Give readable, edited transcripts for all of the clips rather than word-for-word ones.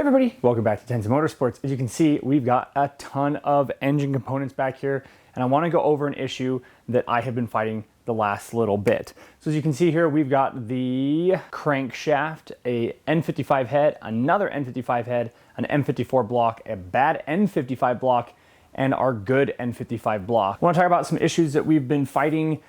everybody, welcome back to Tenza Motorsports. As you can see, we've got a ton of engine components back here, and I want to go over an issue that I have been fighting the last little bit. So as you can see here, we've got the crankshaft, a N55 head, another N55 head, an M54 block, a bad N55 block, and our good N55 block. I want to talk about some issues that we've been fighting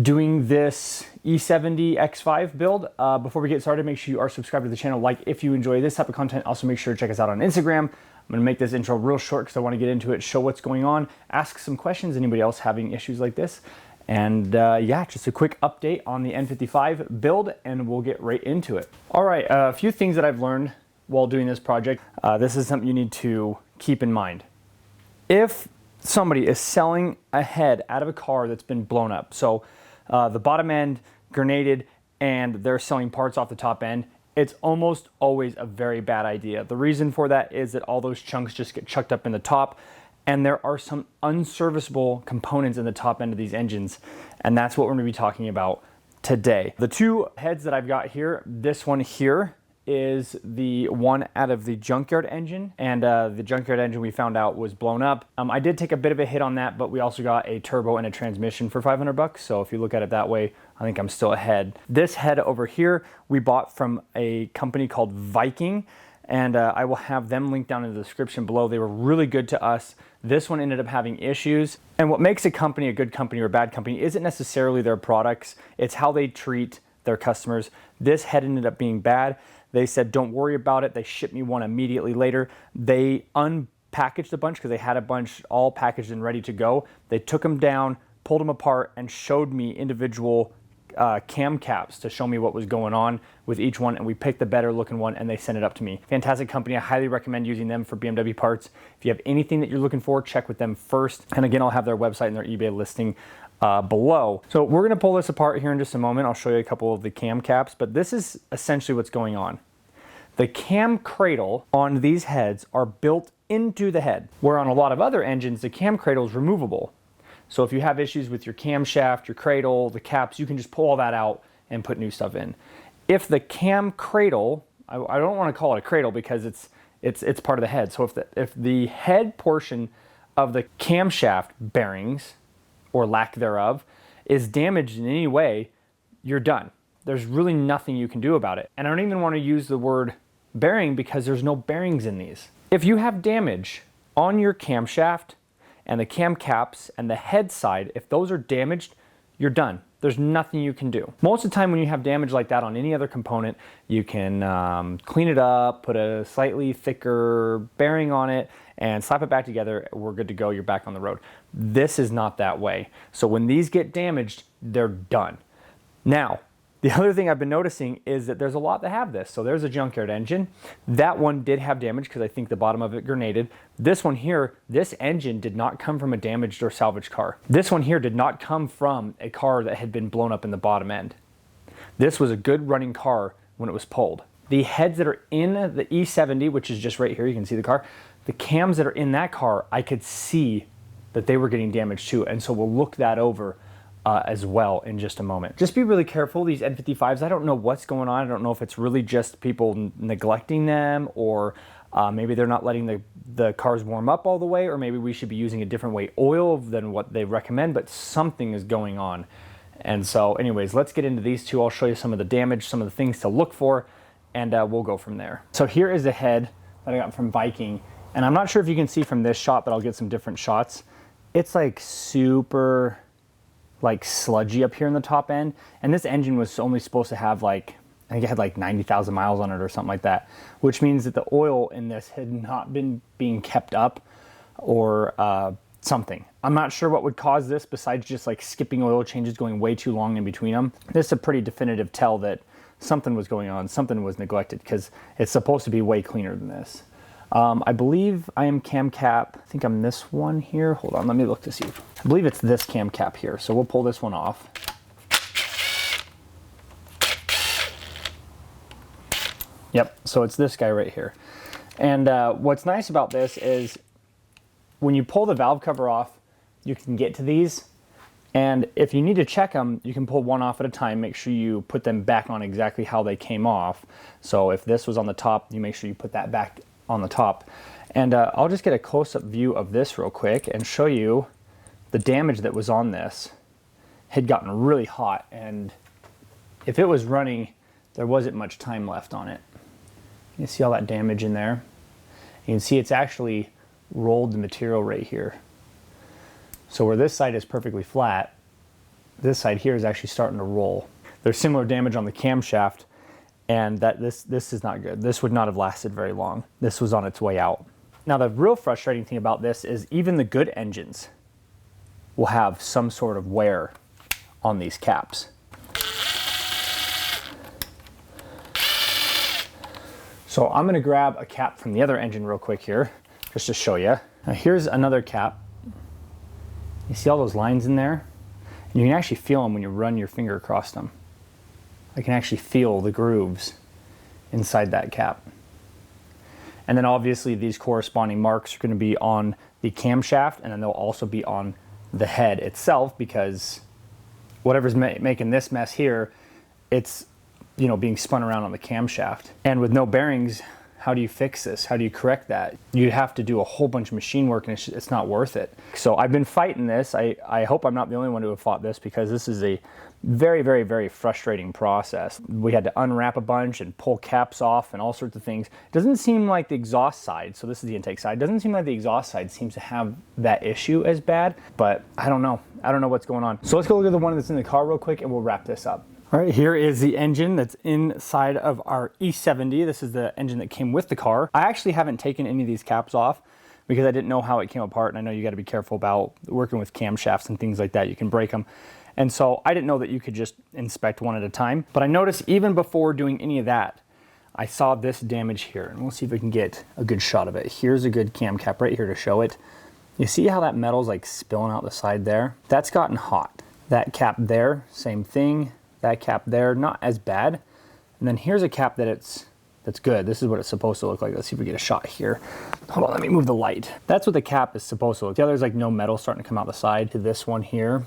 doing this E70 X5 build. Before we get started, make sure you are subscribed to the channel, like if you enjoy this type of content. Also make sure to check us out on Instagram. I'm gonna make this intro real short because I want to get into it, show what's going on, ask some questions, anybody else having issues like this. And yeah, just a quick update on the N55 build and we'll get right into it. All right, a few things that I've learned while doing this project. This is something you need to keep in mind. If somebody is selling a head out of a car that's been blown up, so the bottom end grenaded and they're selling parts off the top end, it's almost always a very bad idea. The reason for that is that all those chunks just get chucked up in the top, and there are some unserviceable components in the top end of these engines, and that's what we're going to be talking about today. The two heads that I've got here, this one here is the one out of the junkyard engine, and the junkyard engine we found out was blown up. I did take a bit of a hit on that, but we also got a turbo and a transmission for 500 bucks. So if you look at it that way, I think I'm still ahead. This head over here, we bought from a company called Viking, and I will have them linked down in the description below. They were really good to us. This one ended up having issues. And what makes a company a good company or a bad company isn't necessarily their products, it's how they treat their customers. This head ended up being bad. They said, don't worry about it. They shipped me one immediately later. They unpackaged a bunch because they had a bunch all packaged and ready to go. They took them down, pulled them apart, and showed me individual cam caps to show me what was going on with each one, and we picked the better looking one and they sent it up to me. Fantastic company. I highly recommend using them for BMW parts. If you have anything that you're looking for, check with them first. And again, I'll have their website and their eBay listing below. So we're going to pull this apart here in just a moment. I'll show you a couple of the cam caps, but this is essentially what's going on. The cam cradle on these heads are built into the head, where on a lot of other engines, the cam cradle is removable. So if you have issues with your camshaft, your cradle, the caps, you can just pull all that out and put new stuff in. If the cam cradle, I don't want to call it a cradle because it's part of the head. So if the head portion of the camshaft bearings, or lack thereof, is damaged in any way, you're done. There's really nothing you can do about it. And I don't even want to use the word bearing because there's no bearings in these. If you have damage on your camshaft and the cam caps and the head side, if those are damaged, you're done. There's nothing you can do. Most of the time when you have damage like that on any other component, you can clean it up, put a slightly thicker bearing on it, and slap it back together. We're good to go. You're back on the road. This is not that way. So when these get damaged, they're done. Now, the other thing I've been noticing is that there's a lot that have this. So there's a junkyard engine. That one did have damage because I think the bottom of it grenaded. This one here, this engine did not come from a damaged or salvaged car. This one here did not come from a car that had been blown up in the bottom end. This was a good running car when it was pulled. The heads that are in the E70, which is just right here, you can see the car, the cams that are in that car, I could see that they were getting damaged too. And so we'll look that over as well in just a moment. Just be really careful. These N55s, I don't know what's going on. I don't know if it's really just people neglecting them, or maybe they're not letting the cars warm up all the way, or maybe we should be using a different weight oil than what they recommend, but something is going on. And so anyways, let's get into these two. I'll show you some of the damage, some of the things to look for, and we'll go from there. So here is the head that I got from Viking. And I'm not sure if you can see from this shot, but I'll get some different shots. It's like super sludgy up here in the top end. And this engine was only supposed to have I think it had like 90,000 miles on it or something like that, which means that the oil in this had not been being kept up or something. I'm not sure what would cause this besides just like skipping oil changes, going way too long in between them. This is a pretty definitive tell that something was going on, something was neglected, because it's supposed to be way cleaner than this. I believe I am cam cap. I think I'm this one here. Hold on, let me look to see. I believe it's this cam cap here. So we'll pull this one off. Yep, so it's this guy right here. And what's nice about this is when you pull the valve cover off, you can get to these And if you need to check them, you can pull one off at a time. Make sure you put them back on exactly how they came off. So if this was on the top, you make sure you put that back on the top. And I'll just get a close-up view of this real quick and show you the damage that was on this. It had gotten really hot, and if it was running, there wasn't much time left on it. You can see all that damage in there. You can see it's actually rolled the material right here. So where this side is perfectly flat, this side here is actually starting to roll. There's similar damage on the camshaft, and this is not good. This would not have lasted very long. This was on its way out. Now the real frustrating thing about this is even the good engines will have some sort of wear on these caps. So I'm gonna grab a cap from the other engine real quick here, just to show you. Now here's another cap. You see all those lines in there? And you can actually feel them when you run your finger across them. I can actually feel the grooves inside that cap. And then obviously these corresponding marks are gonna be on the camshaft, and then they'll also be on the head itself, because whatever's making this mess here, it's being spun around on the camshaft. And with no bearings, how do you fix this? How do you correct that? You'd have to do a whole bunch of machine work, and it's not worth it. So I've been fighting this. I hope I'm not the only one who have fought this, because this is a very, very, very frustrating process. We had to unwrap a bunch and pull caps off and all sorts of things. It doesn't seem like the exhaust side, so this is the intake side, doesn't seem like the exhaust side seems to have that issue as bad, but I don't know. I don't know what's going on. So let's go look at the one that's in the car real quick, and we'll wrap this up. All right, here is the engine that's inside of our E70. This is the engine that came with the car. I actually haven't taken any of these caps off because I didn't know how it came apart, and I know you got to be careful about working with camshafts and things like that. You can break them. And so I didn't know that you could just inspect one at a time. But I noticed even before doing any of that, I saw this damage here. And we'll see if we can get a good shot of it. Here's a good cam cap right here to show it. You see how that metal's like spilling out the side there? That's gotten hot. That cap there, same thing. That cap there, not as bad. And then here's a cap that's good. This is what it's supposed to look like. Let's see if we get a shot here. Hold on, let me move the light. That's what the cap is supposed to look. The other's like no metal starting to come out the side. To this one here,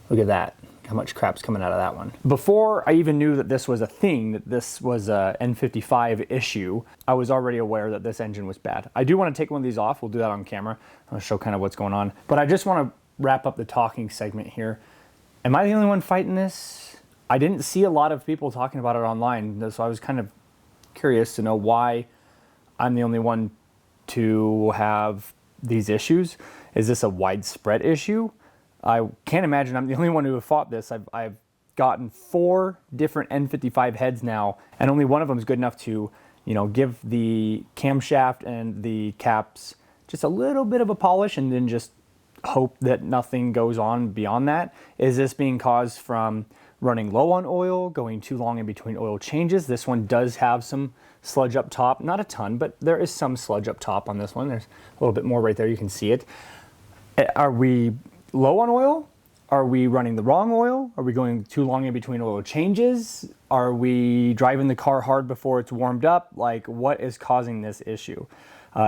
look at that. How much crap's coming out of that one. Before I even knew that this was a thing, that this was a N55 issue, I was already aware that this engine was bad. I do want to take one of these off. We'll do that on camera. I'll show kind of what's going on. But I just want to wrap up the talking segment here. Am I the only one fighting this? I didn't see a lot of people talking about it online, so I was kind of curious to know why I'm the only one to have these issues. Is this a widespread issue? I can't imagine I'm the only one who have fought this. I've gotten 4 different N55 heads now, and only one of them is good enough to, give the camshaft and the caps just a little bit of a polish, and then just hope that nothing goes on beyond that. Is this being caused from running low on oil, going too long in between oil changes? This one does have some sludge up top, not a ton, but there is some sludge up top on this one. There's a little bit more right there, you can see it. Are we low on oil? Are we running the wrong oil? Are we going too long in between oil changes? Are we driving the car hard before it's warmed up? Like, what is causing this issue?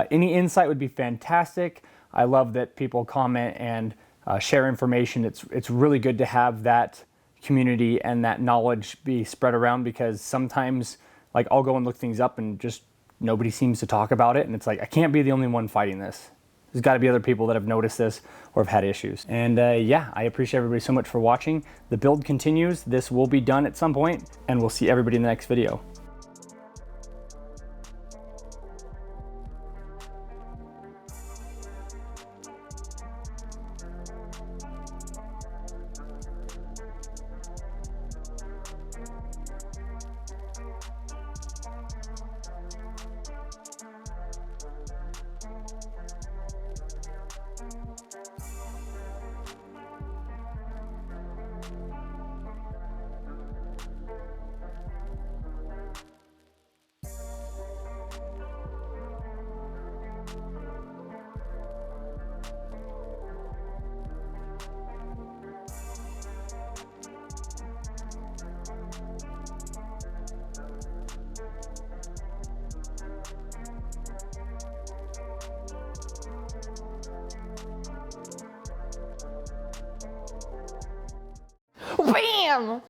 Any insight would be fantastic. I love that people comment and share information. It's really good to have that community and that knowledge be spread around, because sometimes like I'll go and look things up and just nobody seems to talk about it, and it's like I can't be the only one fighting this. There's got to be other people that have noticed this or have had issues. And yeah, I appreciate everybody so much for watching. The build continues. This will be done at some point, and we'll see everybody in the next video. Bam!